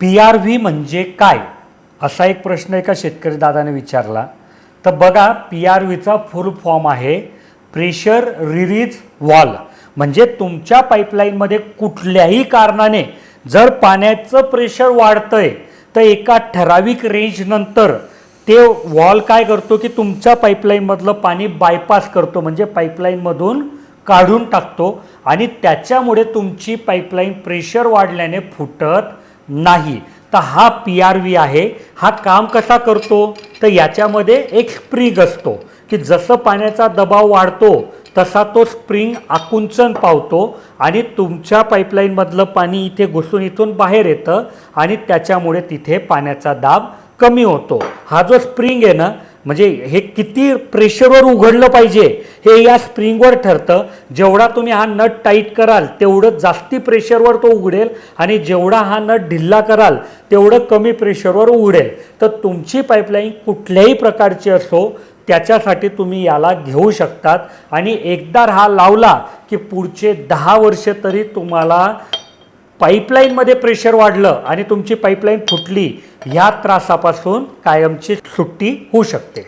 PRV म्हणजे काय असा एक प्रश्न एका शेतकरी दादाने विचारला. तर बघा, PRVचा फुल फॉर्म आहे प्रेशर रिलीज वॉल्व. म्हणजे तुमच्या पाईपलाईनमध्ये कुठल्याही कारणाने जर पाण्याचं प्रेशर वाढतंय तर एका ठराविक रेंजनंतर ते वॉल काय करतो की तुमच्या पाईपलाईनमधलं पाणी बायपास करतो, म्हणजे पाईपलाईनमधून काढून टाकतो आणि त्याच्यामुळे तुमची पाईपलाईन प्रेशर वाढल्याने फुटत नाही. तर हा PRV आहे. हा काम कसा करतो तर याच्यामध्ये एक स्प्रिंग असतो की जसं पाण्याचा दबाव वाढतो तसा तो स्प्रिंग आकुंचन पावतो आणि तुमच्या पाईपलाईनमधलं पाणी इथे घुसून इथून बाहेर येतं आणि त्याच्यामुळे तिथे पाण्याचा दाब कमी होतो. हा जो स्प्रिंग आहे ना, म्हणजे हे किती प्रेशरवर उघडलं पाहिजे हे या स्प्रिंगवर ठरतं. जेवढा तुम्ही हा नट टाईट कराल तेवढं जास्ती प्रेशरवर तो उघडेल आणि जेवढा हा नट ढिल्ला कराल तेवढं कमी प्रेशरवर उघडेल. तर तुमची पाईपलाईन कुठल्याही प्रकारची असो त्याच्यासाठी तुम्ही याला घेऊ शकतात आणि एकदा हा लावला की पुढचे 10 वर्ष तरी तुम्हाला पाईपलाईनमध्ये प्रेशर वाढलं आणि तुमची पाईपलाईन फुटली ह्या त्रासापासून कायमची सुट्टी होऊ शकते.